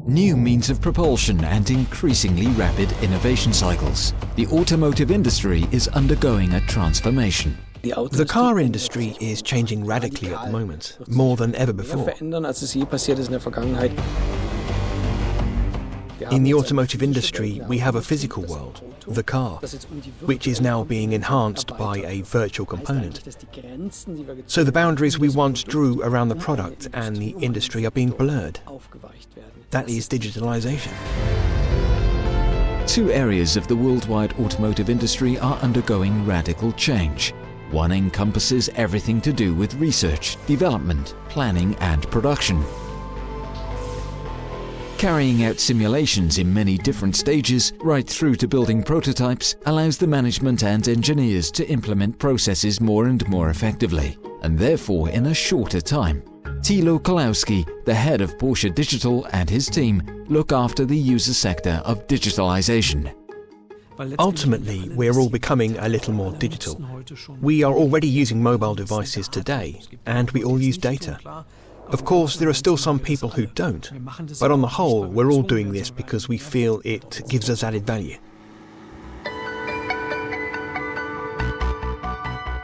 New means of propulsion and increasingly rapid innovation cycles. The automotive industry is undergoing a transformation. The car industry is changing radically at the moment, more than ever before. In the automotive industry, we have a physical world, the car, which is now being enhanced by a virtual component. So the boundaries we once drew around the product and the industry are being blurred. That is digitalization. Two areas of the worldwide automotive industry are undergoing radical change. One encompasses everything to do with research, development, planning and production. Carrying out simulations in many different stages, right through to building prototypes, allows the management and engineers to implement processes more and more effectively, and therefore in a shorter time. Thilo Kolowski, the head of Porsche Digital, and his team look after the user sector of digitalization. Ultimately, we're all becoming a little more digital. We are already using mobile devices today, and we all use data. Of course, there are still some people who don't, but on the whole, we're all doing this because we feel it gives us added value.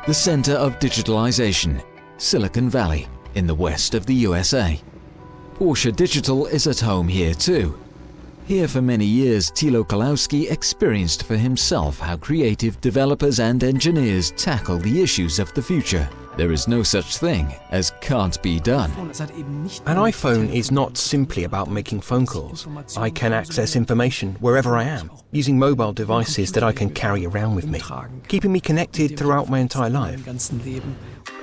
The center of digitalization, Silicon Valley, in the west of the USA. Porsche Digital is at home here too. Here for many years, Thilo Kolowski experienced for himself how creative developers and engineers tackle the issues of the future. There is no such thing as can't be done. An iPhone is not simply about making phone calls. I can access information wherever I am, using mobile devices that I can carry around with me, keeping me connected throughout my entire life.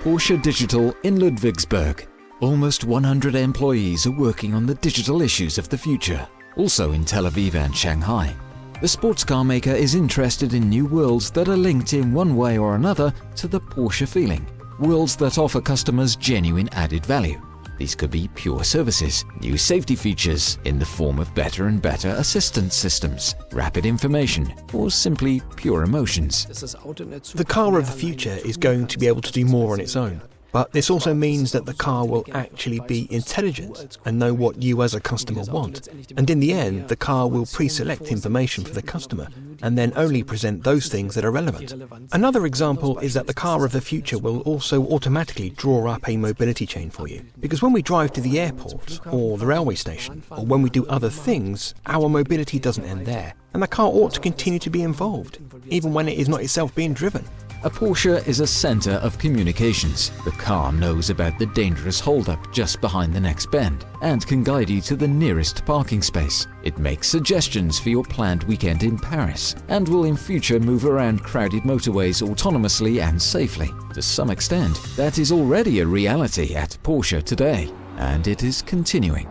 Porsche Digital in Ludwigsburg. Almost 100 employees are working on the digital issues of the future, also in Tel Aviv and Shanghai. The sports car maker is interested in new worlds that are linked in one way or another to the Porsche feeling. Worlds that offer customers genuine added value. These could be pure services, new safety features in the form of better and better assistance systems, rapid information, or simply pure emotions. The car of the future is going to be able to do more on its own. But this also means that the car will actually be intelligent and know what you as a customer want. And in the end, the car will pre-select information for the customer and then only present those things that are relevant. Another example is that the car of the future will also automatically draw up a mobility chain for you. Because when we drive to the airport or the railway station, or when we do other things, our mobility doesn't end there. And the car ought to continue to be involved, even when it is not itself being driven. A Porsche is a center of communications. The car knows about the dangerous hold-up just behind the next bend and can guide you to the nearest parking space. It makes suggestions for your planned weekend in Paris and will in future move around crowded motorways autonomously and safely. To some extent, that is already a reality at Porsche today, and it is continuing.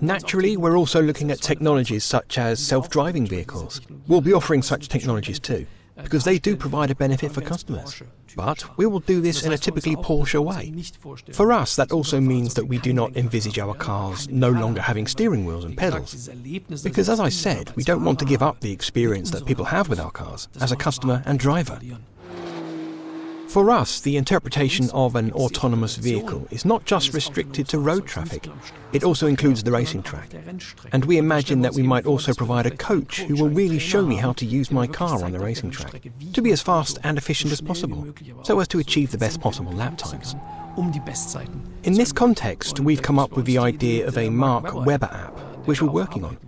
Naturally, we're also looking at technologies such as self-driving vehicles. We'll be offering such technologies too, because they do provide a benefit for customers. But we will do this in a typically Porsche way. For us, that also means that we do not envisage our cars no longer having steering wheels and pedals. Because as I said, we don't want to give up the experience that people have with our cars as a customer and driver. For us, the interpretation of an autonomous vehicle is not just restricted to road traffic, it also includes the racing track. And we imagine that we might also provide a coach who will really show me how to use my car on the racing track, to be as fast and efficient as possible, so as to achieve the best possible lap times. In this context, we've come up with the idea of a Mark Webber app, which we're working on.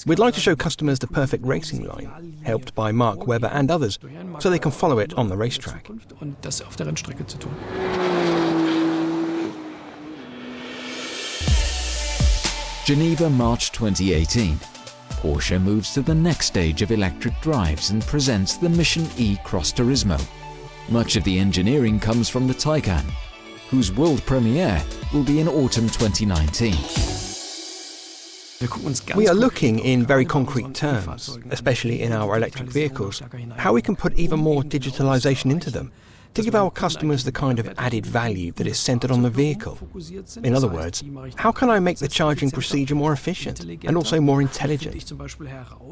We'd like to show customers the perfect racing line, helped by Mark Webber and others, so they can follow it on the racetrack. Geneva, March 2018. Porsche moves to the next stage of electric drives and presents the Mission E Cross Turismo. Much of the engineering comes from the Taycan, whose world premiere will be in autumn 2019. We are looking in very concrete terms, especially in our electric vehicles, how we can put even more digitalization into them. to give our customers the kind of added value that is centered on the vehicle. In other words, how can I make the charging procedure more efficient and also more intelligent?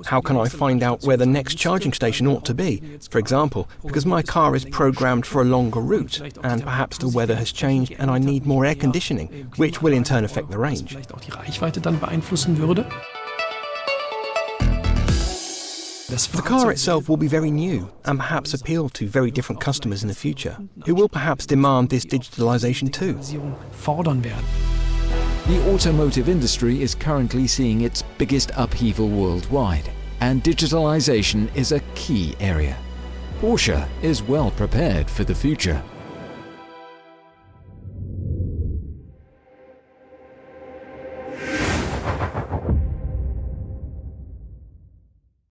How can I find out where the next charging station ought to be, for example, because my car is programmed for a longer route and perhaps the weather has changed and I need more air conditioning, which will in turn affect the range. The car itself will be very new and perhaps appeal to very different customers in the future, who will perhaps demand this digitalization too. The automotive industry is currently seeing its biggest upheaval worldwide, and digitalization is a key area. Porsche is well prepared for the future.